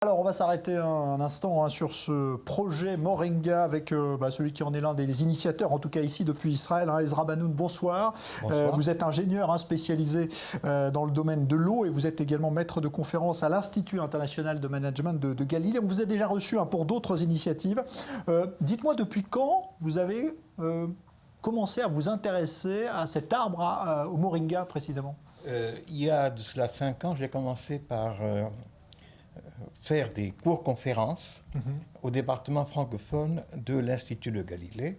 Alors, on va s'arrêter un instant sur ce projet Moringa avec celui qui en est l'un des initiateurs, en tout cas ici depuis Israël. Ezra Banoun, bonsoir. Bonsoir. Vous êtes ingénieur spécialisé dans le domaine de l'eau et vous êtes également maître de conférence à l'Institut international de management de Galilée. On vous a déjà reçu pour d'autres initiatives. Dites-moi depuis quand vous avez commencé à vous intéresser à cet arbre, au Moringa précisément. Il y a de cela 5 ans, j'ai commencé par faire des cours-conférences au département francophone de l'Institut de Galilée,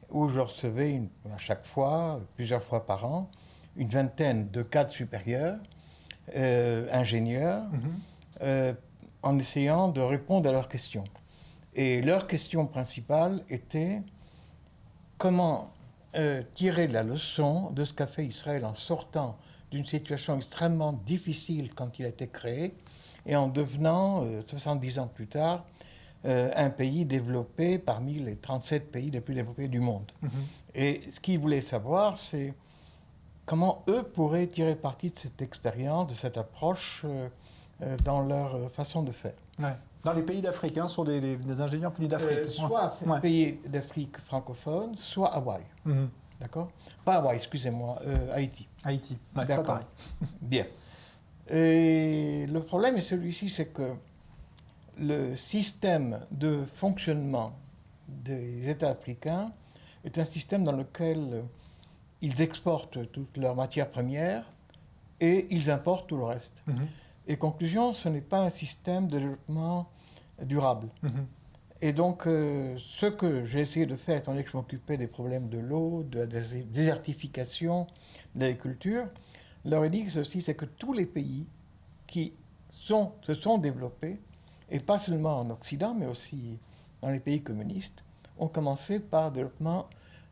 où je recevais à chaque fois, plusieurs fois par an, une vingtaine de cadres supérieurs, ingénieurs, en essayant de répondre à leurs questions. Et leur question principale était comment tirer la leçon de ce qu'a fait Israël en sortant d'une situation extrêmement difficile quand il a été créé, et en devenant, 70 ans plus tard, un pays développé parmi les 37 pays les plus développés du monde. Et ce qu'ils voulaient savoir, c'est comment eux pourraient tirer parti de cette expérience, de cette approche dans leur façon de faire. Ouais. Dans les pays d'Afrique, ce sont des ingénieurs venus d'Afrique. Soit pays d'Afrique francophone, soit Hawaï. D'accord ? Pas Hawaï, excusez-moi, Haïti. Haïti, pas d'accord. pareil. Bien. Et le problème est celui-ci, c'est que le système de fonctionnement des États africains est un système dans lequel ils exportent toutes leurs matières premières et ils importent tout le reste. Et conclusion, ce n'est pas un système de développement durable. Et donc, ce que j'ai essayé de faire, étant donné que je m'occupais des problèmes de l'eau, de la désertification, de l'agriculture, leur ai dit ceci, c'est que tous les pays qui se sont développés, et pas seulement en Occident, mais aussi dans les pays communistes, ont commencé par le développement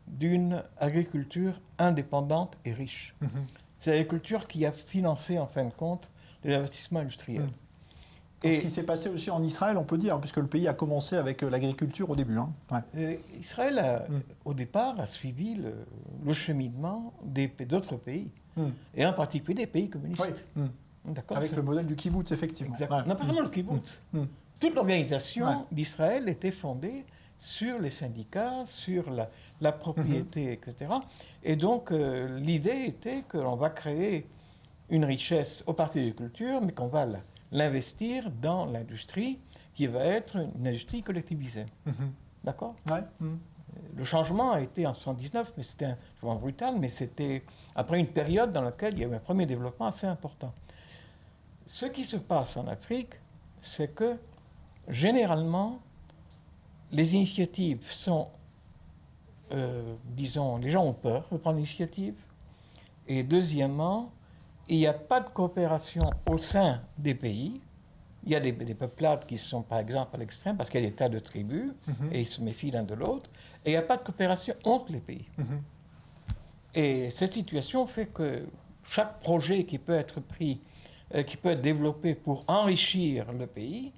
d'une agriculture indépendante et riche. C'est l'agriculture qui a financé, en fin de compte, les investissements industriels. Et ce qui s'est passé aussi en Israël, on peut dire, puisque le pays a commencé avec l'agriculture au début. Israël, au départ, a suivi le cheminement d'autres pays, et en particulier des pays communistes. D'accord, avec le modèle du kibbutz, effectivement. Exactement. Non, pas seulement le kibbutz. Toute l'organisation d'Israël était fondée sur les syndicats, sur la propriété, etc. Et donc, l'idée était que l'on va créer une richesse au parti de l'agriculture, mais qu'on va l'investir dans l'industrie qui va être une industrie collectivisée. D'accord ? Le changement a été en 1979, mais c'était un changement brutal, mais c'était après une période dans laquelle il y a eu un premier développement assez important. Ce qui se passe en Afrique, c'est que généralement, les initiatives sont, disons, les gens ont peur de prendre l'initiative, et deuxièmement, il n'y a pas de coopération au sein des pays. Il y a des peuplades qui sont, par exemple, à l'extrême, parce qu'il y a des tas de tribus, et ils se méfient l'un de l'autre, et il n'y a pas de coopération entre les pays. Et cette situation fait que chaque projet qui peut être pris, qui peut être développé pour enrichir le pays,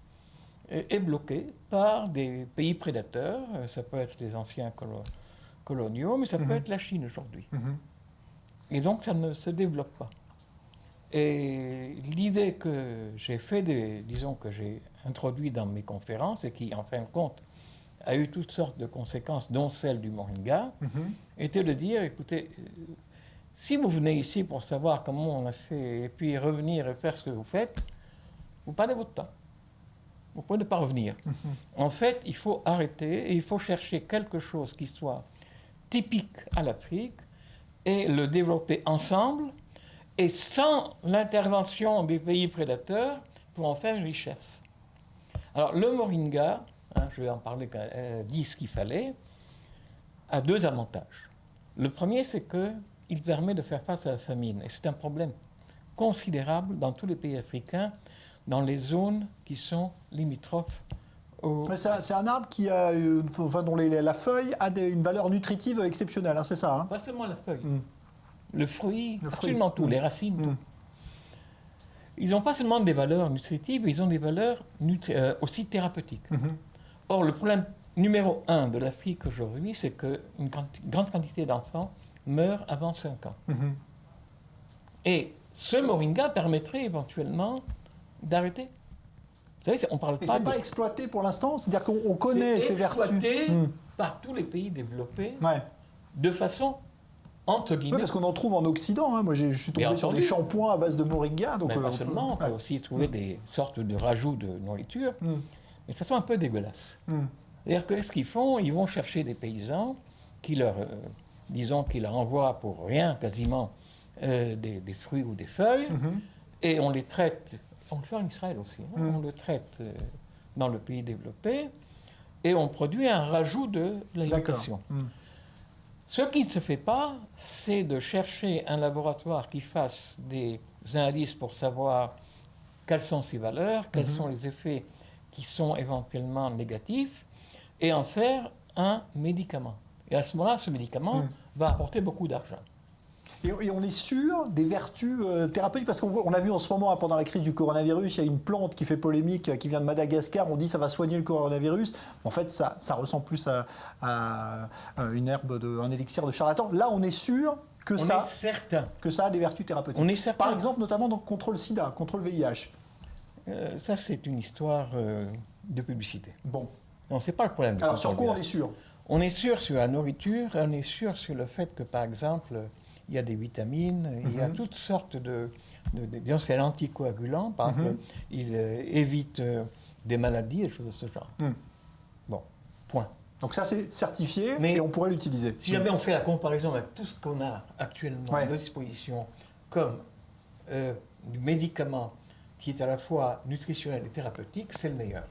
est bloqué par des pays prédateurs. Ça peut être les anciens coloniaux, mais ça peut être la Chine aujourd'hui. Et donc, ça ne se développe pas. Et l'idée que j'ai disons que j'ai introduit dans mes conférences et qui, en fin de compte, a eu toutes sortes de conséquences, dont celle du Moringa, était de dire, écoutez, si vous venez ici pour savoir comment on a fait, et puis revenir et faire ce que vous faites, vous perdez votre temps. Vous pouvez ne pas revenir. En fait, il faut arrêter et il faut chercher quelque chose qui soit typique à l'Afrique et le développer ensemble, et sans l'intervention des pays prédateurs pour en faire une richesse. Alors, le Moringa, je vais en parler, dit ce qu'il fallait, a deux avantages. Le premier, c'est qu'il permet de faire face à la famine. Et c'est un problème considérable dans tous les pays africains, dans les zones qui sont limitrophes. C'est un arbre qui a, dont la feuille a une valeur nutritive exceptionnelle, c'est ça Pas seulement la feuille. Le fruit, absolument tout, les racines, tout. Ils n'ont pas seulement des valeurs nutritives, ils ont des valeurs aussi thérapeutiques. Or, le problème numéro 1 de l'Afrique aujourd'hui, c'est qu'une grande quantité d'enfants meurent avant 5 ans. Et ce Moringa permettrait éventuellement d'arrêter Vous savez, on parle Et pas c'est pas exploité pour l'instant? C'est-à-dire qu'on connaît ses vertus. C'est exploité par tous les pays développés de façon, entre guillemets... Oui, parce qu'on en trouve en Occident. Hein. Moi, je suis tombé sur des shampoings à base de moringa. Donc, pas seulement, on peut aussi trouver des sortes de rajouts de nourriture, mais de façon un peu dégueulasse. C'est-à-dire qu'est-ce qu'ils font? Ils vont chercher des paysans qui leur, disons, qui leur envoient pour rien quasiment des fruits ou des feuilles, et on les traite, on le fait en Israël aussi, on le traite dans le pays développé, et on produit un rajout de l'alimentation. Ce qui ne se fait pas, c'est de chercher un laboratoire qui fasse des analyses pour savoir quelles sont ses valeurs, quels sont les effets qui sont éventuellement négatifs, et en faire un médicament. Et à ce moment-là, ce médicament va apporter beaucoup d'argent. Et on est sûr des vertus thérapeutiques, parce qu'on a vu en ce moment, pendant la crise du coronavirus, il y a une plante qui fait polémique, qui vient de Madagascar, on dit ça va soigner le coronavirus. En fait, ça ressemble plus à une herbe, un élixir de charlatan. Là, on est sûr que ça a des vertus thérapeutiques. On est certain. Par exemple, notamment contre le sida, contre le VIH. Ça, c'est une histoire de publicité. Bon. Non, c'est pas le problème. Alors, sur quoi on est sûr? On est sûr sur la nourriture, on est sûr sur le fait que, par exemple, il y a des vitamines, il y a toutes sortes disons, c'est l'anticoagulant, par exemple, il évite des maladies, des choses de ce genre. Bon, point. Donc ça, c'est certifié, et on pourrait l'utiliser. Si jamais on fait la comparaison avec tout ce qu'on a actuellement à disposition comme du médicament qui est à la fois nutritionnel et thérapeutique, c'est le meilleur.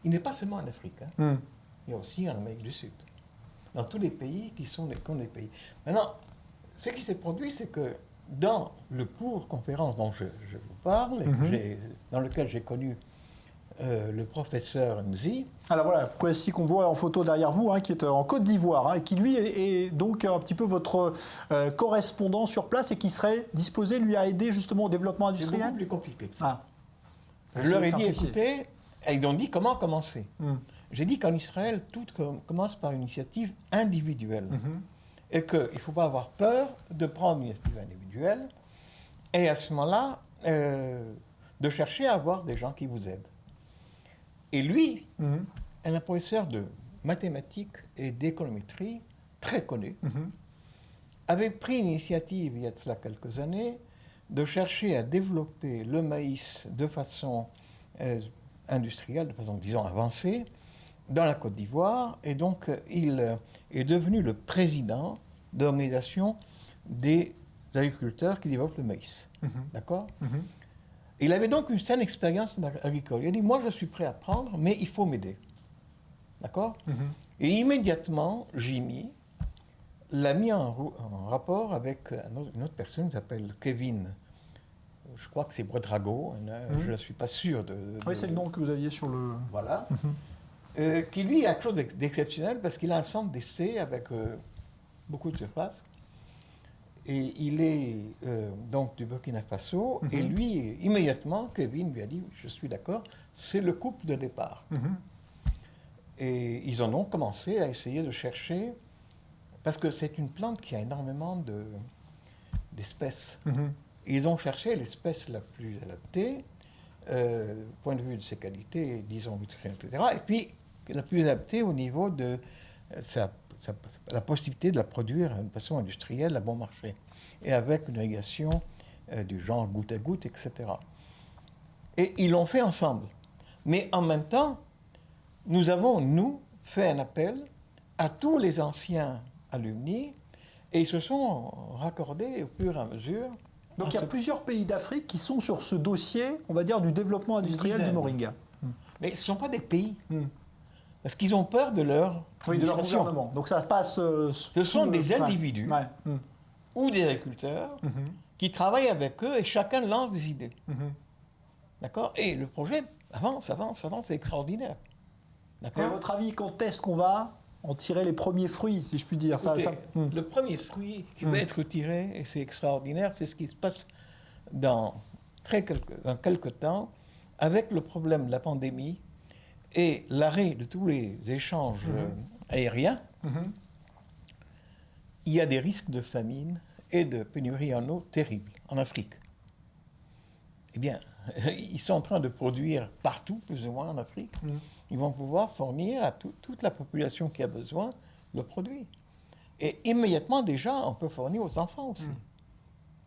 Il n'est pas seulement en Afrique, il y a aussi en Amérique du Sud, dans tous les pays qui sont comme les pays. Maintenant, ce qui s'est produit, c'est que dans le cours conférence dont je vous parle, dans lequel j'ai connu le professeur Nzi. Alors voilà, Kwasi qu'on voit en photo derrière vous, qui est en Côte d'Ivoire, et qui lui est donc un petit peu votre correspondant sur place et qui serait disposé, lui, à aider justement au développement industriel. C'est beaucoup plus compliqué que ça. Je leur ai dit, écoutez, et ils ont dit comment commencer. J'ai dit qu'en Israël, tout commence par une initiative individuelle. Et qu'il ne faut pas avoir peur de prendre une initiative individuelle et à ce moment-là, de chercher à avoir des gens qui vous aident. Et lui, un professeur de mathématiques et d'économétrie très connu, avait pris l'initiative, il y a de cela quelques années, de chercher à développer le maïs de façon industrielle, de façon, disons, avancée, dans la Côte d'Ivoire, et donc il est devenu le président de l'organisation des agriculteurs qui développent le maïs. D'accord? Il avait donc une certaine expérience agricole. Il a dit, moi je suis prêt à prendre, mais il faut m'aider. D'accord? Et immédiatement, Jimmy l'a mis en rapport avec une autre personne qui s'appelle Kevin. Je crois que c'est Bredrago, je ne suis pas sûr de... Oui, c'est le nom que vous aviez sur le... Voilà. Qui lui a quelque chose d'exceptionnel parce qu'il a un centre d'essai avec beaucoup de surface. Et il est donc du Burkina Faso. Et lui, immédiatement, Kevin lui a dit, je suis d'accord, c'est le couple de départ. Et ils ont donc commencé à essayer de chercher, parce que c'est une plante qui a énormément d'espèces. Ils ont cherché l'espèce la plus adaptée, du point de vue de ses qualités, disons, nutritionnelles, etc. Et puis, la plus adaptée au niveau de la possibilité de la produire de façon industrielle à bon marché, et avec une irrigation du genre goutte à goutte, etc. Et ils l'ont fait ensemble. Mais en même temps, nous avons, fait un appel à tous les anciens alumni, et ils se sont raccordés au fur et à mesure. Donc il y a plusieurs pays d'Afrique qui sont sur ce dossier, on va dire, du développement industriel du moringa. Mais ce ne sont pas des pays. Parce qu'ils ont peur de leur gouvernement. Donc ça passe... ce sont des individus ou des agriculteurs qui travaillent avec eux et chacun lance des idées. D'accord? Et le projet avance, c'est extraordinaire. Et à votre avis, quand est-ce qu'on va en tirer les premiers fruits, si je puis dire? Écoutez, le premier fruit qui va être tiré, et c'est extraordinaire, c'est ce qui se passe dans quelques temps, avec le problème de la pandémie et l'arrêt de tous les échanges aériens. Il y a des risques de famine et de pénurie en eau terribles en Afrique. Eh bien, ils sont en train de produire partout, plus ou moins en Afrique. Ils vont pouvoir fournir à toute la population qui a besoin le produit. Et immédiatement, déjà, on peut fournir aux enfants aussi.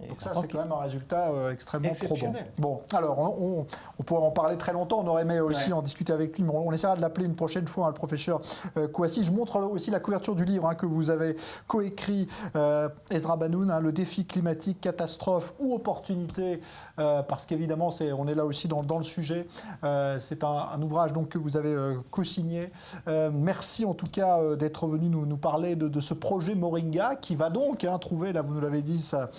Donc ça, c'est quand même un résultat extrêmement probant. Exceptionnel. Bon, alors, on pourrait en parler très longtemps. On aurait aimé aussi en discuter avec lui, mais on essaiera de l'appeler une prochaine fois, le professeur Kouassi. Je montre aussi la couverture du livre que vous avez coécrit, Ezra Banoun, Le défi climatique, catastrophe ou opportunité, parce qu'évidemment, on est là aussi dans le sujet. C'est un ouvrage donc, que vous avez co-signé. Merci en tout cas d'être venu nous parler de ce projet Moringa, qui va donc trouver, là vous nous l'avez dit, sa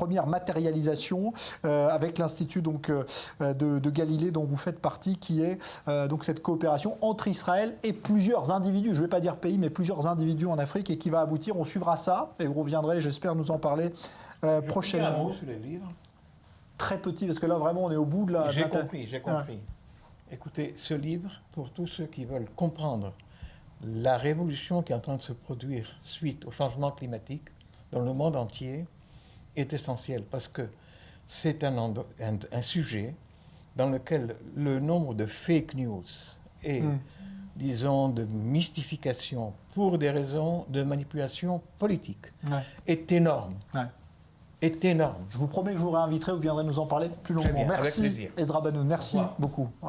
première matérialisation avec l'Institut donc, de Galilée dont vous faites partie, qui est donc cette coopération entre Israël et plusieurs individus, je ne vais pas dire pays, mais plusieurs individus en Afrique, et qui va aboutir. On suivra ça et vous reviendrez, j'espère, nous en parler prochainement. Je un mot sur les livres. Très petit, parce que là vraiment on est au bout de la... J'ai compris. Écoutez, ce livre, pour tous ceux qui veulent comprendre la révolution qui est en train de se produire suite au changement climatique dans le monde entier, est essentiel, parce que c'est un sujet dans lequel le nombre de fake news et, disons, de mystification pour des raisons de manipulation politique est énorme. Est énorme. Je vous promets que je vous réinviterai, vous viendrez nous en parler plus longuement. Bien, merci avec plaisir. Ezra Banoun, merci beaucoup.